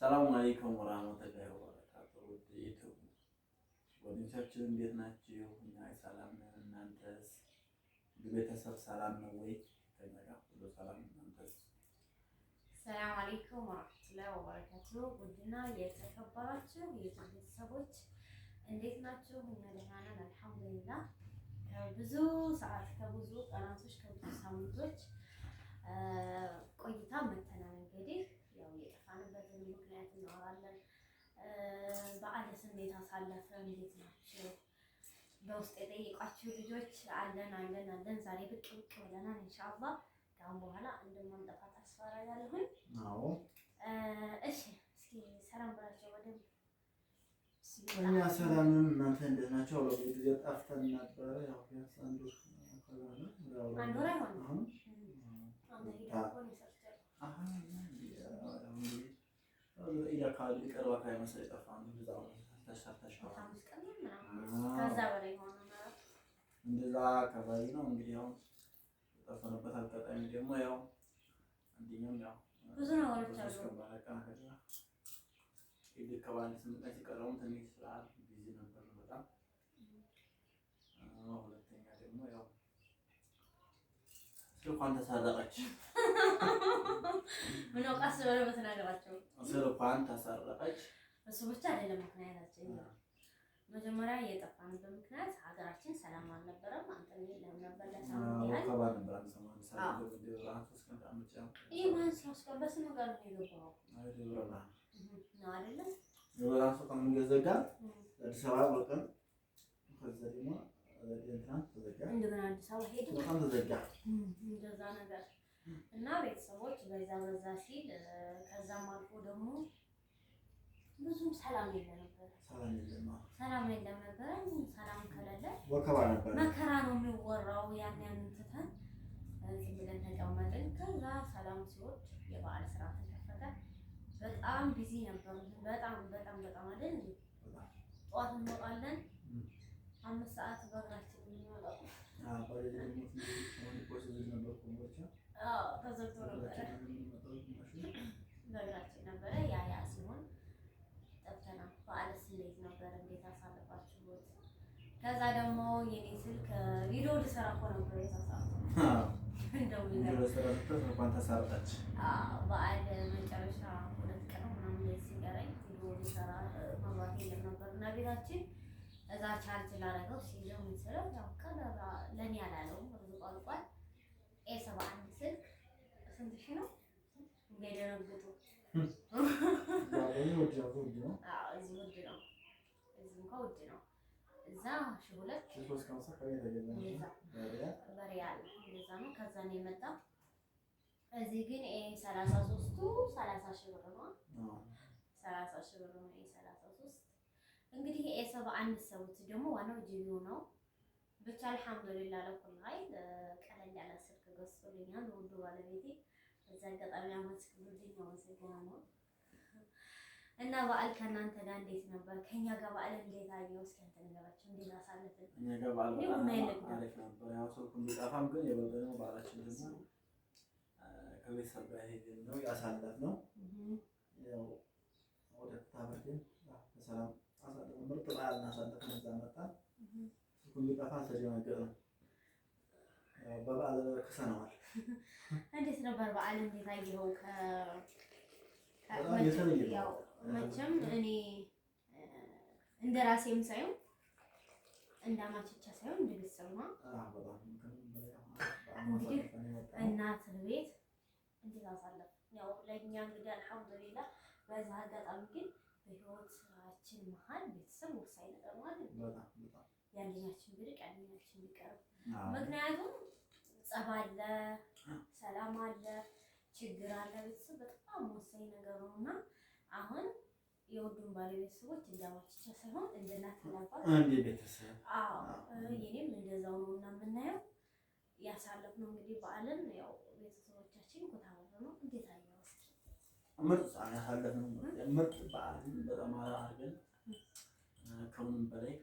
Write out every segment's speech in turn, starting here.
ሰላም አለይኩም ወራህመቱላሂ ወበረካቱህ። ዩቲዩብ ጓደኞቻችን እንዴት ናችሁ? እኛ ሰላም ነን። እናንተስ? ቤተሰብ ሰላም ነው ወይ? ከኛ ጋር ሁሉ ሰላም። እናንተስ? ሰላም አለይኩም ወራህመቱላሂ ወበረካቱህ። ውድና የተከበራችሁ የዩቲዩብ ቤተሰቦች እንዴት ናችሁ? እኛ ደህና ነን አልሐምዱሊላህ። ከብዙ ሰዓት ከብዙ ቀናቶች ከብዙ ሳምንቶች ቆይታ መተናል። እንግዲህ ያው የጠፋንበትን ምክንያት እናወራለን። በዓልስ እንዴት አሳለፈ? እንዴት ናቸው? በውስጥ የጠየቋችሁ ልጆች አለን። ዛሬ ብቅ ብለናል። ኢንሻአላህ ከአሁን በኋላ እንደማንጠፋ ተስፋ አደርጋለሁ። አዎ እሺ፣ እስኪ ሰላም ብላችሁ በደንብ እኛ ሰላም ነን። እናንተ እንዴት ናችሁ? አሁን ጊዜ ጠፍተን ነበረ። ያው ቢያንስ አንድ ወር አይሆንም። እንደዛ አካባቢ ነው እንግዲህ። ያው የጠፋንበት አጋጣሚ ደግሞ ያው አንደኛውም ያው ብዙ ነገሮች አሉ። ከባንድ ስምንት ቀን ሲቀረውም ትንሽ ስራ ቢዚ ነበር በጣም። ሁለተኛ ደግሞ ያው ስልኳን ተሰረቀች። ምን ቀስ ብለው በተናገራቸው ስልኳን ተሰረቀች። እሱ ብቻ አይደለም ምክንያታችን። መጀመሪያ የጠፋንበት ምክንያት ሀገራችን ሰላም አልነበረም። አንተ የለም ነበር ለሳምንት ያህል ከባድ ነበር። አንሰማን ሳይሆን በስሙ ጋር ነው የገባው ነው አይደለም የወራሱ ከመንገዘጋ አዲስ አበባ ወጣን። ከዛ ደግሞ እንደገና አዲስ አበባ ሄዱ። በጣም ተዘጋ እንደዛ ነገር እና ቤተሰቦች በዛ ሲል ከዛም አልፎ ደግሞ ብዙም ሰላም የለም ነበር። ሰላም ከሌለ ወከባ ነበር፣ መከራ ነው የሚወራው። ያን ትተን ዝም ብለን ተቀመጥን። ከዛ ሰላም ሲወድ የበዓል ስራ ተከፈተ። በጣም ቢዚ ነበር። በጣም አይደል እንዴ? ጠዋት እንወጣለን 5 ሰዓት በእግራችን የምንወጣው። ተዘግቶ ነበረ በእግራችን ነበረ። ያ ሲሆን ጠፍተናል። በዓልስ እንዴት ነበር? እንዴት አሳለፋችሁት? ከዛ ደግሞ የኔ ስልክ ቪዲዮ ልሰራ እኮ ነበር የተሳሳተው። በዓል መጨረሻ 2 ቀን ምናምን ላይ ሲቀረኝ ቪዲዮ ልሰራ መብራት የለም ነበር እና ቤታችን እዛ ቻርጅ ላደረገው ሲለው ምን ስለው ያው ከለራ ለእኔ አላለውም ርዝቋ አልቋል። A71 ስልክ ስንት ሺህ ነው? እንደደረግጡ እዚህ ውድ ነው። እዚህ እንኳን ውድ ነው። እዛ 2,000 በሪያል እንደዛ ነው። ከዛ ነው የመጣው። እዚህ ግን A33ቱ 30 ሺህ ብር ነው። 30 ሺህ ብር ነው A33። እንግዲህ A71 ሰውት ደግሞ ዋናው ጂቢው ነው። ብቻ አልሐምዱሊላህ ለኩል ሀይል ቀለል ያለ ስልክ ገዝቶልኛል ውዱ ባለቤቴ። በዛ አጋጣሚ አመሰግናለሁ። እና በዓል ከእናንተ ጋር እንዴት ነበር? ከኛ ጋር በዓል እንዴት አየው? እስኪ አንተ ንገራቸው፣ እንዴት አሳለፍን? እኛ ጋር በዓል አሪፍ ነበር። ያው ስልኩን ቢጠፋም ግን የበለጠው በዓላችን ደግሞ ከቤተሰብ ጋር ሄደን ነው ያሳለፍነው። ያው ወደ ታበርደን በሰላም አሳለፍን። ምርጥ በዓል እናሳለፍን። እዛ መጣን። ስልኩን ቢጠፋ ተደናገጥን። በበዓል ክሰነዋል። እንዴት ነበር በዓል? እንዴት አየኸው? መቼም እኔ እንደ ራሴም ሳይሆን እንደ አማችቻ ሳይሆን እንደ ቤተሰብ ነው። እንግዲህ እናት ቤት እንዴት አሳለፍ? ያው ለእኛ እንግዲህ አልሐምዱሊላህ። በዛ አጋጣሚ ግን በህይወታችን መሀል ቤተሰብ ወሳኝ ነገር ማለት ነው። ያንኛችን ቢርቅ ያንኛችን ቢቀርብ፣ ምክንያቱም ጸብ አለ፣ ሰላም አለ፣ ችግር አለ። ቤተሰብ በጣም ወሳኝ ነገር ነውና አሁን የወዱን ባለቤተሰቦች እንዳማችቻ ሳይሆን እንደናት ተላባል አንዴ ቤተሰብ የኔም እንደዛው ነውና የምናየው ያሳለፍነው እንግዲህ በዓልን ያው ቤተሰቦቻችን ኮታወረ ነው። እንዴት አየው? እስኪ ምርጥ ያሳለፍነው ምርጥ በዓል በጣም አድርገን ከምንም በላይ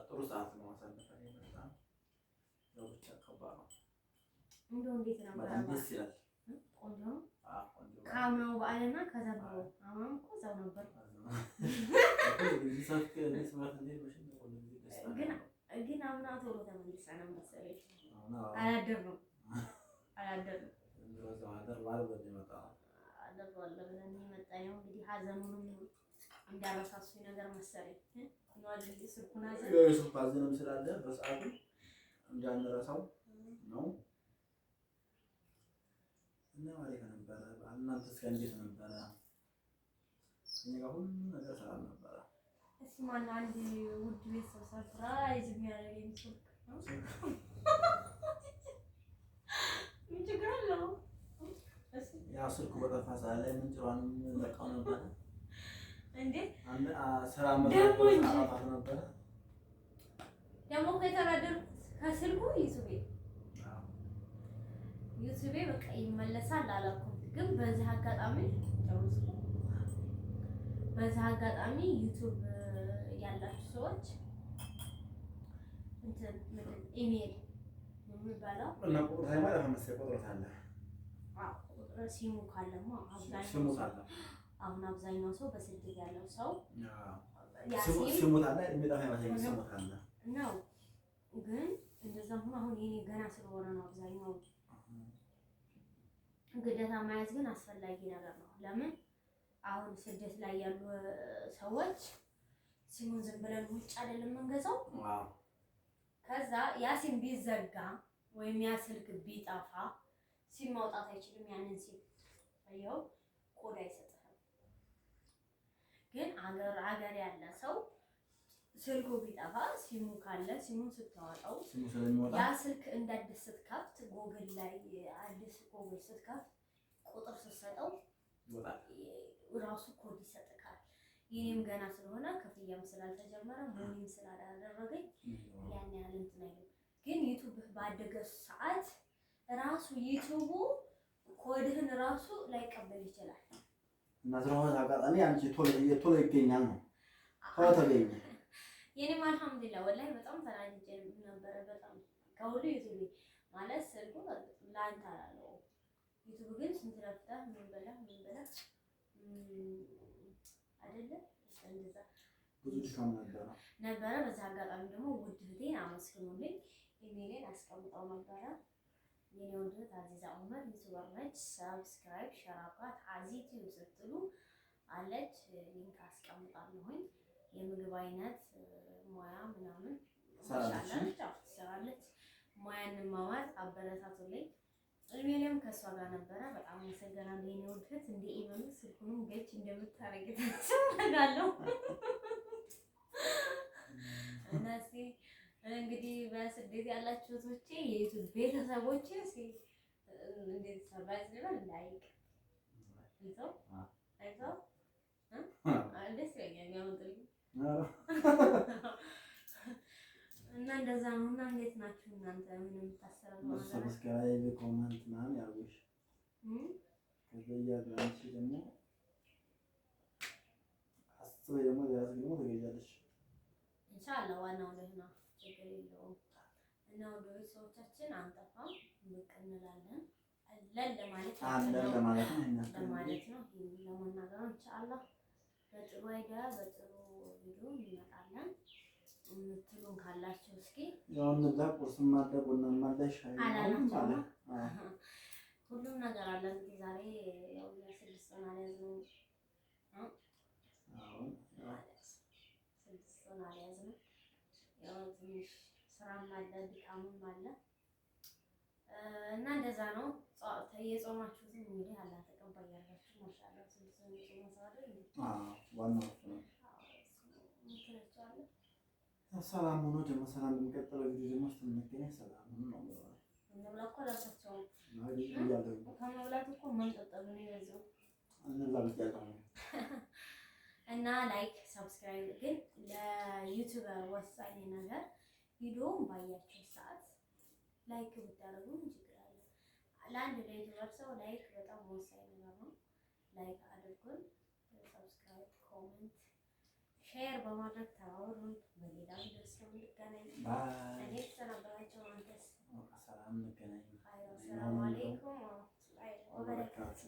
ጥሩ ሰዓት ነው አሳልፈን የመጣነው። ያው ብቻ ከባድ ነው። እንደው እንዴት ነበር? ደስ ይላል። ቆንጆ ነው። ከአምናው በዓልና ከዘንድሮ አምናው እኮ እዛው ነበር። ግን አምና ቶሎ ተመልሰናል መሰለኝ። አላደርንም ብለን የመጣ ነው እንግዲህ ሀዘኑንም እንዳረሳሱኝ ነገር መሰለኝ። ስልኩን ሀዘንም ስላለ በሰዓቱ እንዳንረሳው ነው። እና አሪፍ ነበረ። እናንተ እስከ እንዴት ነበረ? እኛ ጋር ሁሉ ነገር ሰላም ነበረ። እስኪ ማን አንድ ውድ ቤተሰብ ሰርፕራይዝ የሚያደርገኝ ስልክ ነው? ምን ችግር አለው? ያው ስልኩ በጠፋ ሰዓት ላይ ምንጭሯን ለቃው ነበረ እንዴ? ስራ መጣጣት ነበረ። ደግሞ ከተናደድኩት ከስልኩ ዩቲዩብ በቃ ይመለሳል አላልኩም። ግን በዚህ አጋጣሚ ዩቲዩብ ያላችሁ ሰዎች እንትን ኢሜል የሚባለው እና ቁጥር ማለት ቁጥር ሲሙ ካለማ አሁን አብዛኛው ሰው በስልክ ያለው ሰው ሲሙት አለ የሚጠፋ ሲሙት አለ ነው። ግን እንደዛም ሆኖ አሁን የኔ ገና ስለሆነ ነው አብዛኛው ግዴታ መያዝ ግን አስፈላጊ ነገር ነው። ለምን አሁን ስደት ላይ ያሉ ሰዎች ሲሙን ዝም ብለን ውጭ አይደለም የምንገዛው። ከዛ ያ ሲም ቢዘጋ ወይም ያ ስልክ ቢጠፋ ሲም ማውጣት አይችልም። ያንን ሲም አየው ኮድ አይሰጥህም። ግን አገር ያለ ሰው ስልኩ ቢጠፋ ሲሙ ካለ ሲሙን ስታወጣው ያ ስልክ እንዳዲስ ስትከፍት ጎግል ላይ አዲስ ጎግል ስትከፍት ቁጥር ስትሰጠው ራሱ ኮድ ይሰጥካል። ይሄም ገና ስለሆነ ክፍያም ስላልተጀመረ ምንም ስላላደረገኝ ያን ያህል እንትን አይልም። ግን ዩቲዩብ ባደገ ሰዓት ራሱ ዩቲዩቡ ኮድህን ራሱ ላይቀበል ይችላል። እና ስለሆነ አጋጣሚ አንቺ ቶሎ ይገኛል ነው ቶሎ ተገኘ። የኔም አልሐምዱሊላህ ወላሂ በጣም ተናድጄ ነበረ። በጣም ከሁሉ ዩቲዩብ ማለት ስልኩ ላንተ አላለው። ዩቲዩብ ግን ስንት ለፍተህ ምን በላ አይደለ እንደዛ ብዙ ድካም ነበረ። በዛ አጋጣሚ ደግሞ ውድ እህቴን አመስግኑልኝ። ኢሜይሌን አስቀምጠው ነበረ። የኔ ውድ እህት አዚዛ ኡመር ዩቲዩበር ነች። ሰብስክራይብ ሼር አድርጓት አዚቲው ስትሉ አለች። ሊንክ አስቀምጣለሁኝ። የምግብ አይነት ሙያ ምናምን ትሰራለች። ሙያን ማማት አበረታቱልኝ። ኢሜይሌም ከእሷ ጋር ነበረ። በጣም አመሰግናለሁ የኔ ውድ እህት። እንደ ኢሜይሉ ስልኩንም ገች እንደምታረጊ ተስፋለሁ። እና እስኪ እንግዲህ በስደት ያላችሁ እህቶቼ የዩቲዩብ ቤተሰቦቼ እስኪ እንዴት ሰርፕራይዝ ልበል ላይክ ይዘው ደስ ይለኛል ያመጡልኝ እና እንደዛ ነው። እና እንዴት ናችሁ እናንተ? ምን የምታሰራው ነው? ሰብስክራይብ ኮሜንት ምናምን ያርጉሽ። ከዚያ አንቺ ደግሞ አስበይ ደግሞ ትገዣለሽ ኢንሻአላህ። ዋናው ደህና ችግር የለውም። እና ወደ ሰዎቻችን አንጠፋም ብቅ እንላለን አለን ለማለት ነው ለመናገር ኢንሻአላህ። በጥሩ አይዲያ በጥሩ ቪዲዮ እንመጣለን። የምትሉን ካላችሁ እስኪ ያው እነዛ ቁርስም አለ ቡናም አለ ሻይ አለ ሁሉም ነገር አለ። እንግዲህ ዛሬ ያው ለስድስት ማለት ነው። ስድስት ማለት ነው። ያው ትንሽ ስራም አለ ድካምም አለ እና እንደዛ ነው። የጾማችሁትን እንግዲህ አላህ ተቀባይ ያርጋችሁ። ማሻአላህ ስድስት ነው የጾመው አይደል? ዋናው ነው። ሰላም ሆኖ ደግሞ ሰላም የሚቀጥለው ጊዜ ደግሞ ስንገናኝ ሰላም ሆኖ ነው ማለት ነው። እንደው እኮ ራሳቸው ነው ከመብላት እኮ መንጠጠሉ ነው የበዛው። እነዛ ብቻ እና ላይክ ሰብስክራይብ ግን ለዩቲዩበር ወሳኝ ነገር ቪዲዮውን ባያችሁ ሰዓት ላይክ ብታደርጉ ችግር አለ። ለአንድ ለዩቲዩበር ሰው ላይክ በጣም ወሳኝ ነገር ነው። ላይክ አድርጉን፣ ሰብስክራይብ፣ ኮሜንት፣ ሼር በማድረግ ተባበሩን። በሌላ ቪዲዮ እስከምንገናኝ እኔ ተሰናበታችሁ። አንተስ? ሰላም እንገናኝ። ሰላም አለይኩም። ወበረካቱ